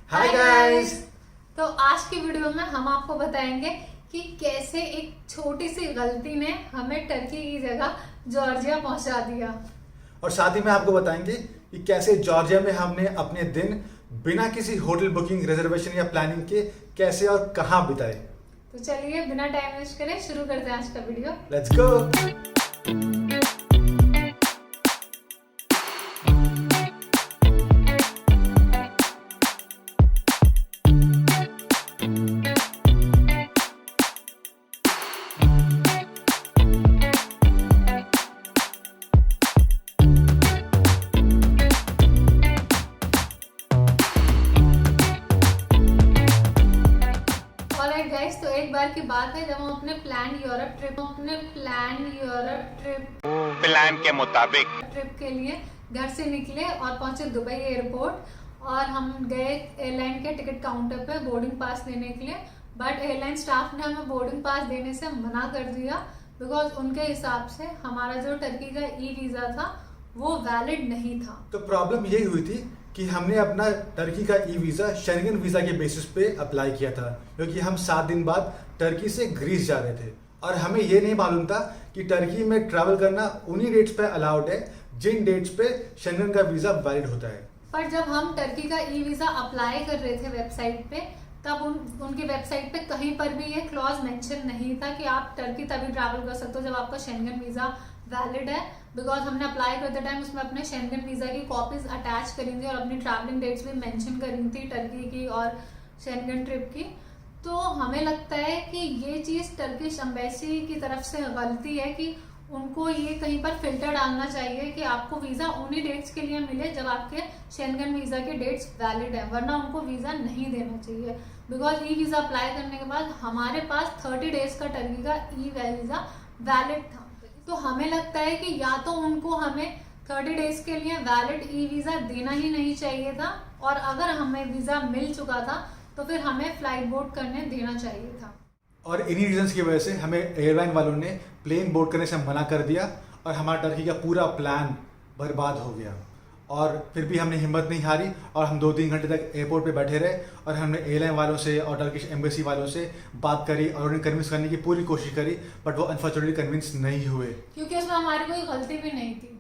Hi guys. तो आज की वीडियो में हम आपको बताएंगे कि कैसे एक छोटी सी गलती ने हमें टर्की की जगह जॉर्जिया पहुंचा दिया। और साथ ही में आपको बताएंगे कि कैसे जॉर्जिया में हमने अपने दिन बिना किसी होटल बुकिंग, रिजर्वेशन या प्लानिंग के कैसे और कहां बिताए। तो चलिए बिना टाइम वेस्ट करे शुरू करते हैं आज का video. Let's go. Alright guys, तो एक बार की बात है जब हम अपने प्लान यूरोप प्लान के मुताबिक ट्रिप के लिए घर से निकले और पहुंचे दुबई एयरपोर्ट। और हम गए एयरलाइन के टिकट काउंटर पे बोर्डिंग पास लेने के लिए, बट एयरलाइन स्टाफ ने हमें बोर्डिंग पास देने से मना कर दिया बिकॉज उनके हिसाब से हमारा जो टर्की का ई वीज़ा था वो वैलिड नहीं था। तो प्रॉब्लम यही हुई थी कि हमने अपना टर्की का ई वीज़ा शेंगन वीज़ा के बेसिस पे अप्लाई किया था, क्योंकि हम 7 दिन बाद टर्की से ग्रीस जा रहे थे और हमें ये नहीं मालूम था कि टर्की में ट्रैवल करना उन्हीं डेट्स पे अलाउड है जिन डेट्स पे शेंगन का वीज़ा वैलिड होता है। पर जब हम टर्की का ई वीज़ा अप्लाई कर रहे थे वेबसाइट पे, तब उनकी वेबसाइट पे कहीं पर भी ये क्लॉज मेंशन नहीं था कि आप टर्की तभी ट्रैवल कर सकते हो जब आपका शेंगन वीज़ा वैलिड है। बिकॉज हमने अप्लाई करते टाइम उसमें अपने शेंगन वीज़ा की कॉपीज अटैच करी थी और अपनी ट्रैवलिंग डेट्स भी मेंशन करी थी टर्की की और शेंगन ट्रिप की। तो हमें लगता है कि ये चीज़ टर्किश एम्बेसी की तरफ से गलती है कि उनको ये कहीं पर फिल्टर डालना चाहिए कि आपको वीज़ा उन्हीं डेट्स के लिए मिले जब आपके शेंगन वीज़ा के डेट्स वैलिड है, वरना उनको वीज़ा नहीं देना चाहिए। बिकॉज ई वीज़ा अप्लाई करने के बाद हमारे पास 30 डेज का टर्की का ई वीज़ा वैलिड था। तो हमें लगता है कि या तो उनको हमें 30 डेज के लिए वैलिड ई वीज़ा देना ही नहीं चाहिए था, और अगर हमें वीज़ा मिल चुका था तो फिर हमें फ्लाइट बोर्ड करने देना चाहिए था। और इन्हीं रीजंस की वजह से हमें एयरलाइन वालों ने प्लेन बोर्ड करने से मना कर दिया और हमारा टर्की का पूरा प्लान बर्बाद हो गया। और फिर भी हमने हिम्मत नहीं हारी और हम 2-3 घंटे तक एयरपोर्ट पे बैठे रहे और हमने एयरलाइन वालों से और टर्किश एम्बेसी वालों से बात करी और उन्हें कन्विंस करने की पूरी कोशिश करी, बट वो अनफॉर्चुनेटली कन्विंस नहीं हुए क्योंकि उसमें हमारी कोई गलती भी नहीं थी।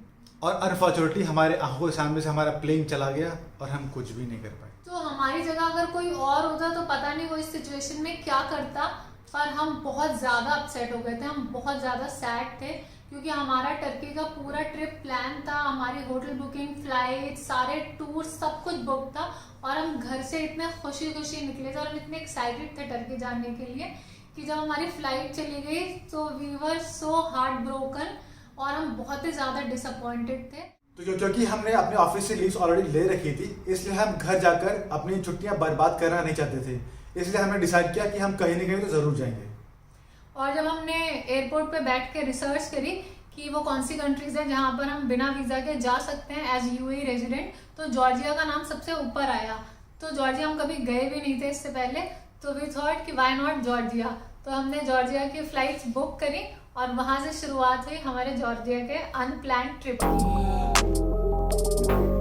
और अनफॉर्चुनेटली हमारे आंखों के सामने से हमारा प्लेन चला गया और हम कुछ भी नहीं कर पाए। तो हमारी जगह अगर कोई और होता तो पता नहीं वो इस सिचुएशन में क्या करता, पर हम बहुत ज़्यादा अपसेट हो गए थे, हम बहुत ज़्यादा सैड थे क्योंकि हमारा टर्की का पूरा ट्रिप प्लान था, हमारी होटल बुकिंग, फ्लाइट, सारे टूर सब कुछ बुक था और हम घर से इतने खुशी खुशी निकले थे और हम इतने एक्साइटेड थे टर्की जाने के लिए कि जब हमारी फ्लाइट चली गई तो we were so heart broken और हम बहुत ही ज़्यादा डिसअपॉइंटेड थे। तो क्योंकि हमने अपने ऑफिस से लीव्स ऑलरेडी ले रखी थी, इसलिए हम घर जाकर अपनी छुट्टियां बर्बाद करना नहीं चाहते थे, इसलिए हमने डिसाइड किया कि हम कहीं ना कहीं तो ज़रूर जाएंगे। और जब हमने एयरपोर्ट पे बैठ के रिसर्च करी कि वो कौन सी कंट्रीज है जहाँ पर हम बिना वीज़ा के जा सकते हैं एज यूएई रेजिडेंट, तो जॉर्जिया का नाम सबसे ऊपर आया। तो जॉर्जिया हम कभी गए भी नहीं थे इससे पहले, तो वी थॉट कि व्हाई नॉट जॉर्जिया। तो हमने जॉर्जिया की फ्लाइट्स बुक करी और वहाँ से शुरुआत हुई हमारे जॉर्जिया के अनप्लान्ड ट्रिप की।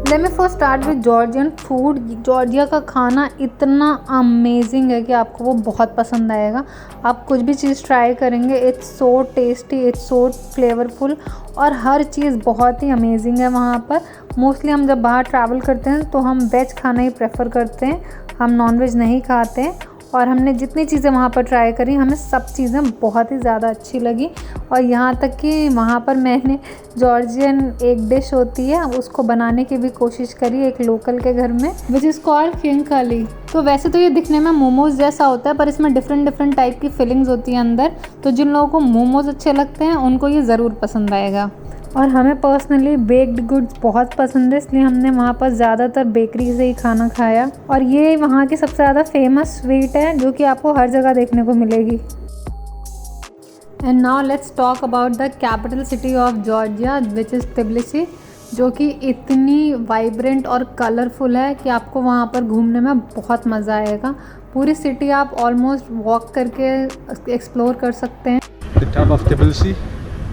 Let me first start with Georgian food. Georgia का खाना इतना अमेजिंग है कि आपको वो बहुत पसंद आएगा। आप कुछ भी चीज़ ट्राई करेंगे, it's so tasty, it's so flavourful और हर चीज़ बहुत ही अमेजिंग है वहाँ पर। मोस्टली हम जब बाहर ट्रैवल करते हैं तो हम वेज खाना ही प्रेफर करते हैं, हम नॉन वेज नहीं खाते हैं। और हमने जितनी चीज़ें वहाँ पर ट्राई करी हमें सब चीज़ें बहुत ही ज़्यादा अच्छी लगी। और यहाँ तक कि वहाँ पर मैंने जॉर्जियन एक डिश होती है उसको बनाने की भी कोशिश करी एक लोकल के घर में, विच इज़ कॉल्ड खिंकाली। तो वैसे तो ये दिखने में मोमोज़ जैसा होता है पर इसमें डिफरेंट टाइप की फिलिंग्स होती है अंदर। तो जिन लोगों को मोमोज़ अच्छे लगते हैं उनको ये ज़रूर पसंद आएगा। और हमें पर्सनली बेक्ड गुड्स बहुत पसंद है, इसलिए हमने वहाँ पर ज़्यादातर बेकरी से ही खाना खाया। और ये वहाँ की सबसे ज़्यादा फेमस स्वीट है जो कि आपको हर जगह देखने को मिलेगी। And now let's talk about the capital city of Georgia which is Tbilisi, जो कि इतनी वाइब्रेंट और कलरफुल है कि आपको वहाँ पर घूमने में बहुत मज़ा आएगा। पूरी सिटी आप ऑलमोस्ट वॉक करके एक्सप्लोर कर सकते हैं। The top of Tbilisi.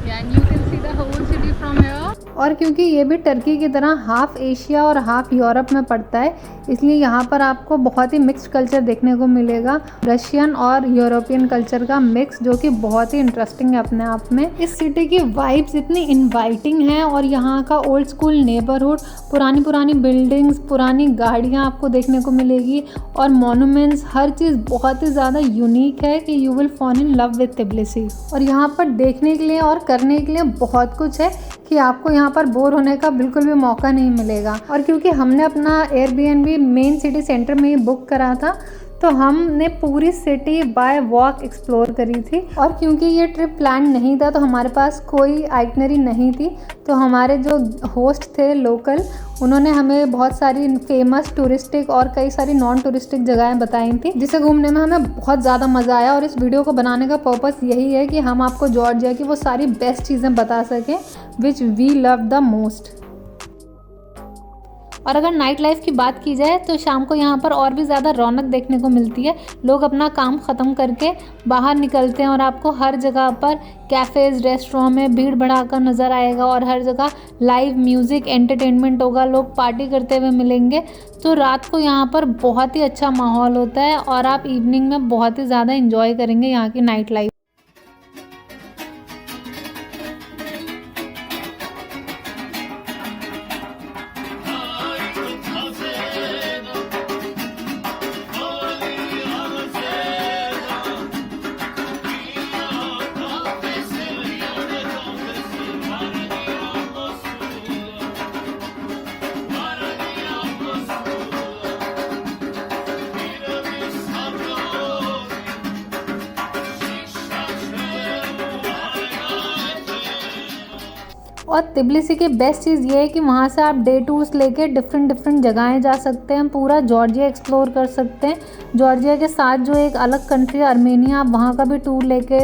Yeah, and you can see the whole city from here. और क्योंकि ये भी टर्की की तरह हाफ़ एशिया और हाफ़ यूरोप में पड़ता है, इसलिए यहाँ पर आपको बहुत ही मिक्स्ड कल्चर देखने को मिलेगा, रशियन और यूरोपियन कल्चर का मिक्स, जो कि बहुत ही इंटरेस्टिंग है अपने आप में। इस सिटी की वाइब्स इतनी इनवाइटिंग हैं और यहाँ का ओल्ड स्कूल नेबरहुड, पुरानी बिल्डिंग्स, पुरानी गाड़ियाँ आपको देखने को मिलेगी और मॉन्यूमेंट्स, हर चीज़ बहुत ही ज़्यादा यूनिक है कि you will fall in love with Tbilisi. और यहाँ पर देखने के लिए और करने के लिए बहुत कुछ है कि आपको यहाँ पर बोर होने का बिल्कुल भी मौका नहीं मिलेगा। और क्योंकि हमने अपना एयरबीएनबी मेन सिटी सेंटर में ही बुक करा था, तो हमने पूरी सिटी बाय वॉक एक्सप्लोर करी थी। और क्योंकि ये ट्रिप प्लान नहीं था, तो हमारे पास कोई आइटनरी नहीं थी, तो हमारे जो होस्ट थे लोकल, उन्होंने हमें बहुत सारी फेमस टूरिस्टिक और कई सारी नॉन टूरिस्टिक जगहें बताई थी, जिसे घूमने में हमें बहुत ज़्यादा मज़ा आया। और इस वीडियो को बनाने का पर्पस यही है कि हम आपको जॉर्जिया की वो सारी बेस्ट चीज़ें बता सकें which we love the most. और अगर नाइट लाइफ की बात की जाए तो शाम को यहाँ पर और भी ज़्यादा रौनक देखने को मिलती है। लोग अपना काम ख़त्म करके बाहर निकलते हैं और आपको हर जगह पर कैफ़ेज़, रेस्टोरेंट में भीड़ भड़ाका नज़र आएगा और हर जगह लाइव म्यूज़िक, एंटरटेनमेंट होगा, लोग पार्टी करते हुए मिलेंगे। तो रात को यहाँ पर बहुत ही अच्छा माहौल होता है और आप इवनिंग में बहुत ही ज़्यादा इंजॉय करेंगे यहाँ की नाइट लाइफ। और तिब्लिसी की बेस्ट चीज़ ये है कि वहाँ से आप डे टूर्स लेके डिफरेंट जगहें जा सकते हैं, पूरा जॉर्जिया एक्सप्लोर कर सकते हैं। जॉर्जिया के साथ जो एक अलग कंट्री है अर्मेनिया, आप वहाँ का भी टूर लेके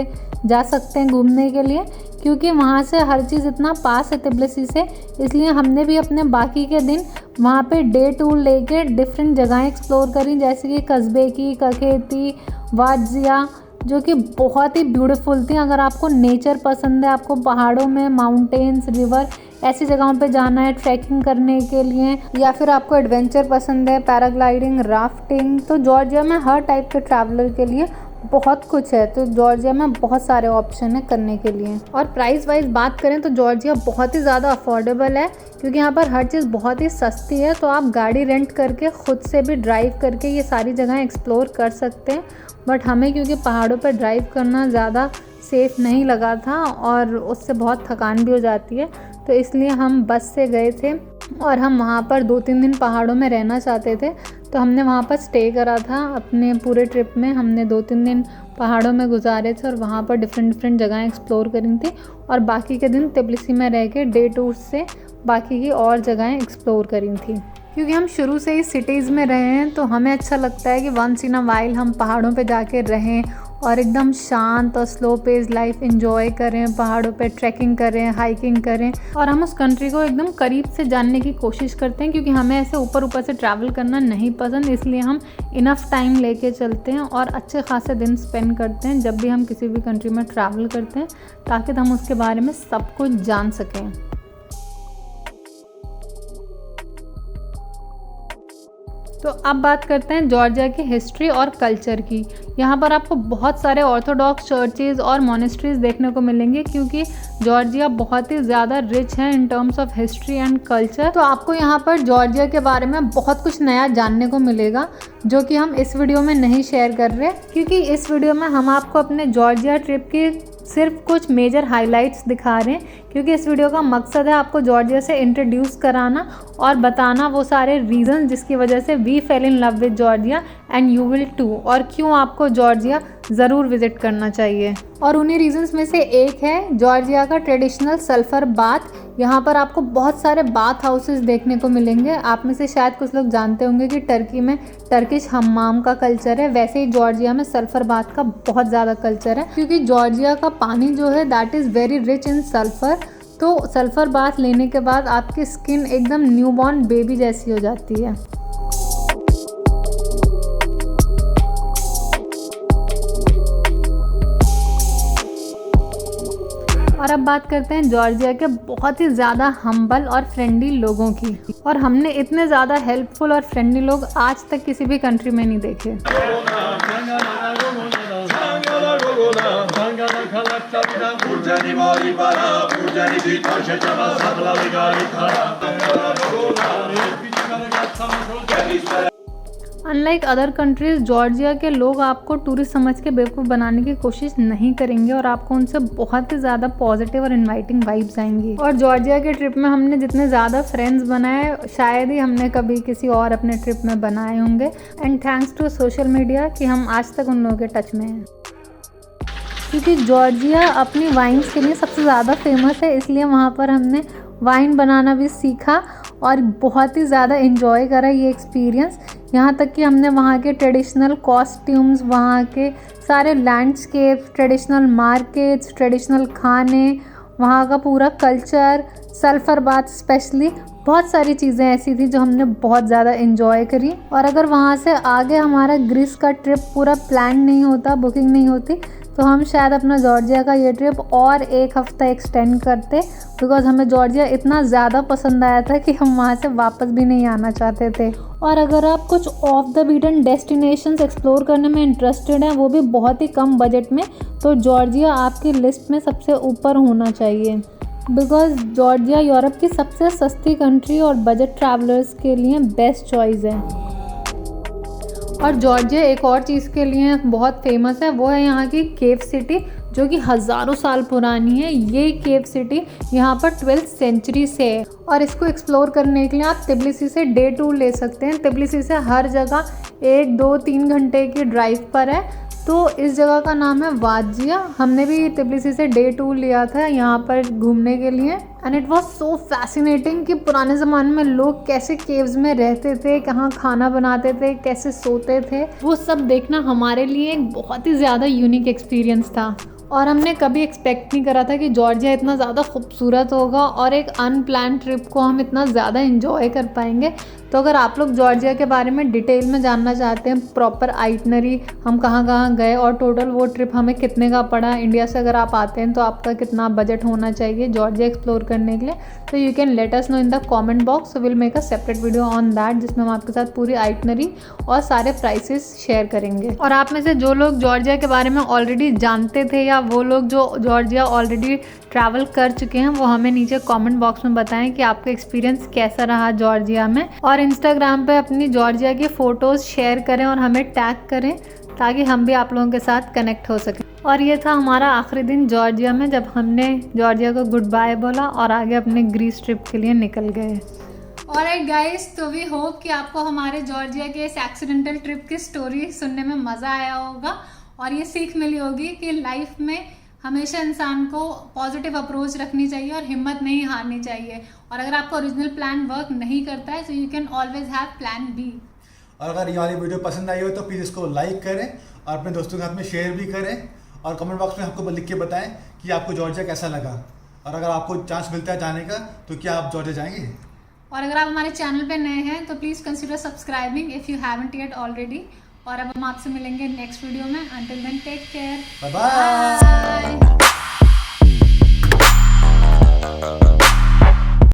जा सकते हैं घूमने के लिए, क्योंकि वहाँ से हर चीज़ इतना पास है तिब्लिसी से। इसलिए हमने भी अपने बाकी के दिन वहाँ पे डे टूर लेके डिफरेंट जगहें एक्सप्लोर करी, जैसे कि कस्बे की, कखेती, वाजिया, जो कि बहुत ही ब्यूटीफुल थी। अगर आपको नेचर पसंद है, आपको पहाड़ों में माउंटेन्स, रिवर, ऐसी जगहों पे जाना है ट्रैकिंग करने के लिए, या फिर आपको एडवेंचर पसंद है, पैराग्लाइडिंग, राफ्टिंग, तो जॉर्जिया में हर टाइप के ट्रैवलर के लिए बहुत कुछ है। तो जॉर्जिया में बहुत सारे ऑप्शन है करने के लिए। और प्राइस वाइज बात करें तो जॉर्जिया बहुत ही ज़्यादा अफोर्डेबल है, क्योंकि यहाँ पर हर चीज़ बहुत ही सस्ती है। तो आप गाड़ी रेंट करके खुद से भी ड्राइव करके ये सारी जगहें एक्सप्लोर कर सकते हैं। बट हमें क्योंकि पहाड़ों पर ड्राइव करना ज़्यादा सेफ़ नहीं लगा था और उससे बहुत थकान भी हो जाती है, तो इसलिए हम बस से गए थे। और हम वहाँ पर 2-3 दिन पहाड़ों में रहना चाहते थे, तो हमने वहाँ पर स्टे करा था। अपने पूरे ट्रिप में हमने 2-3 दिन पहाड़ों में गुजारे थे और वहाँ पर डिफरेंट जगहें एक्सप्लोर करी थी, और बाकी के दिन तिब्लिसी में रह के डे टूर से बाकी की और जगहें एक्सप्लोर करी थी। क्योंकि हम शुरू से ही सिटीज़ में रहे हैं, तो हमें अच्छा लगता है कि वंस इन अ वाइल हम पहाड़ों पे जाके रहें और एकदम शांत और स्लो पेस लाइफ एंजॉय करें, पहाड़ों पे ट्रैकिंग करें, हाइकिंग करें। और हम उस कंट्री को एकदम करीब से जानने की कोशिश करते हैं, क्योंकि हमें ऐसे ऊपर से ट्रैवल करना नहीं पसंद, इसलिए हम इनफ टाइम लेके चलते हैं और अच्छे खासे दिन स्पेंड करते हैं जब भी हम किसी भी कंट्री में ट्रैवल करते हैं, ताकि हम उसके बारे में सब कुछ जान सकें। तो अब बात करते हैं जॉर्जिया की हिस्ट्री और कल्चर की। यहाँ पर आपको बहुत सारे ऑर्थोडॉक्स चर्चेज़ और मोनेस्ट्रीज़ देखने को मिलेंगे, क्योंकि जॉर्जिया बहुत ही ज़्यादा रिच है in terms of history and culture. तो आपको यहाँ पर जॉर्जिया के बारे में बहुत कुछ नया जानने को मिलेगा, जो कि हम इस वीडियो में नहीं शेयर कर रहे, क्योंकि इस वीडियो में हम आपको अपने जॉर्जिया ट्रिप की सिर्फ कुछ मेजर हाइलाइट्स दिखा रहे हैं, क्योंकि इस वीडियो का मकसद है आपको जॉर्जिया से इंट्रोड्यूस कराना और बताना वो सारे रीज़न जिसकी वजह से we fell in love with Georgia and you will too, और क्यों आपको जॉर्जिया ज़रूर विज़िट करना चाहिए। और उन्हीं रीजंस में से एक है जॉर्जिया का ट्रेडिशनल सल्फर बाथ। यहाँ पर आपको बहुत सारे बाथ हाउसेस देखने को मिलेंगे। आप में से शायद कुछ लोग जानते होंगे कि टर्की में टर्किश हम्माम का कल्चर है, वैसे ही जॉर्जिया में सल्फर बाथ का बहुत ज़्यादा कल्चर है, क्योंकि जॉर्जिया का पानी जो है that is very rich in sulphur. तो सल्फर बाथ लेने के बाद आपकी स्किन एकदम न्यूबॉर्न बेबी जैसी हो जाती है। और अब बात करते हैं जॉर्जिया के बहुत ही ज़्यादा हम्बल और फ्रेंडली लोगों की। और हमने इतने ज़्यादा हेल्पफुल और फ्रेंडली लोग आज तक किसी भी कंट्री में नहीं देखे। अनलाइक अदर कंट्रीज, जॉर्जिया के लोग आपको टूरिस्ट समझ के बेवकूफ़ बनाने की कोशिश नहीं करेंगे और आपको उनसे बहुत ही ज़्यादा पॉजिटिव और इनवाइटिंग वाइब्स आएंगी। और जॉर्जिया के ट्रिप में हमने जितने ज़्यादा फ्रेंड्स बनाए शायद ही हमने कभी किसी और अपने ट्रिप में बनाए होंगे। And thanks to social media कि हम आज तक उन लोगों के टच में हैं, क्योंकि जॉर्जिया अपनी वाइन्स के लिए सबसे ज़्यादा फेमस है। इसलिए वहाँ पर हमने वाइन बनाना भी सीखा और बहुत ही ज़्यादा इन्जॉय करा ये एक्सपीरियंस। यहाँ तक कि हमने वहाँ के ट्रेडिशनल कॉस्ट्यूम्स, वहाँ के सारे लैंडस्केप, ट्रेडिशनल मार्केट्स, ट्रेडिशनल खाने, वहाँ का पूरा कल्चर, सल्फर बाथ स्पेशली, बहुत सारी चीज़ें ऐसी थी जो हमने बहुत ज़्यादा इन्जॉय करी। और अगर वहाँ से आगे हमारा ग्रीस का ट्रिप पूरा प्लान नहीं होता, बुकिंग नहीं होती, तो हम शायद अपना जॉर्जिया का ये ट्रिप और एक हफ़्ता एक्सटेंड करते, बिकॉज़ हमें जॉर्जिया इतना ज़्यादा पसंद आया था कि हम वहाँ से वापस भी नहीं आना चाहते थे। और अगर आप कुछ of the beaten destinations explore करने में इंटरेस्टेड हैं, वो भी बहुत ही कम बजट में, तो जॉर्जिया आपकी लिस्ट में सबसे ऊपर होना चाहिए, बिकॉज़ जॉर्जिया यूरोप की सबसे सस्ती कंट्री और बजट ट्रैवलर्स के लिए बेस्ट चॉइस है। और जॉर्जिया एक और चीज़ के लिए बहुत फेमस है, वो है यहाँ की केव सिटी, जो कि हज़ारों साल पुरानी है। ये केव सिटी यहाँ पर 12th सेंचुरी से है और इसको एक्सप्लोर करने के लिए आप तिब्लिसी से डे टूर ले सकते हैं। तिब्लिसी से हर जगह 1, 2, 3 घंटे की ड्राइव पर है। तो इस जगह का नाम है वाजिया। हमने भी तिब्लिसी से डे टूर लिया था यहाँ पर घूमने के लिए, and it was so fascinating कि पुराने ज़माने में लोग कैसे केव्स में रहते थे, कहाँ खाना बनाते थे, कैसे सोते थे, वो सब देखना हमारे लिए एक बहुत ही ज़्यादा यूनिक एक्सपीरियंस था। और हमने कभी एक्सपेक्ट नहीं करा था कि जॉर्जिया इतना ज़्यादा खूबसूरत होगा और एक अनप्लान ट्रिप को हम इतना ज़्यादा इन्जॉय कर पाएंगे। तो अगर आप लोग जॉर्जिया के बारे में डिटेल में जानना चाहते हैं, प्रॉपर आइटनरी, हम कहाँ कहाँ गए और टोटल वो ट्रिप हमें कितने का पड़ा, इंडिया से अगर आप आते हैं तो आपका कितना बजट होना चाहिए जॉर्जिया एक्सप्लोर करने के लिए, तो you can let us know in the comment box. So will make a separate video on that, जिसमें हम आपके साथ पूरी आइटनरी और सारे प्राइसेस शेयर करेंगे। और आप में से जो लोग जॉर्जिया के बारे में ऑलरेडी जानते थे या वो लोग जो जॉर्जिया ऑलरेडी ट्रैवल कर चुके हैं, वो हमें नीचे कमेंट बॉक्स में बताएं कि आपका एक्सपीरियंस कैसा रहा जॉर्जिया में। और इंस्टाग्राम पे अपनी जॉर्जिया की फ़ोटोज़ शेयर करें और हमें टैग करें, ताकि हम भी आप लोगों के साथ कनेक्ट हो सकें। और ये था हमारा आखिरी दिन जॉर्जिया में, जब हमने जॉर्जिया को गुड बाय बोला और आगे अपने ग्रीस ट्रिप के लिए निकल गए। ऑलराइट गाइस, तो वी होप कि आपको हमारे जॉर्जिया के इस एक्सीडेंटल ट्रिप की स्टोरी सुनने में मज़ा आया होगा और ये सीख मिली होगी कि लाइफ में हमेशा इंसान को पॉजिटिव अप्रोच रखनी चाहिए और हिम्मत नहीं हारनी चाहिए। और अगर आपका ओरिजिनल प्लान वर्क नहीं करता है, तो you can always have plan B. और अगर ये वाली वीडियो पसंद आई हो तो प्लीज़ इसको लाइक करें और अपने दोस्तों के साथ में शेयर भी करें, और कमेंट बॉक्स में हमको लिख के बताएं कि आपको जॉर्जिया कैसा लगा, और अगर आपको चांस मिलता है जाने का तो क्या आप जॉर्जिया जाएंगे। और अगर आप हमारे चैनल पे नए हैं तो please consider subscribing if you haven't yet already. और अब हम आपसे मिलेंगे नेक्स्ट वीडियो में। Until then take care, bye bye.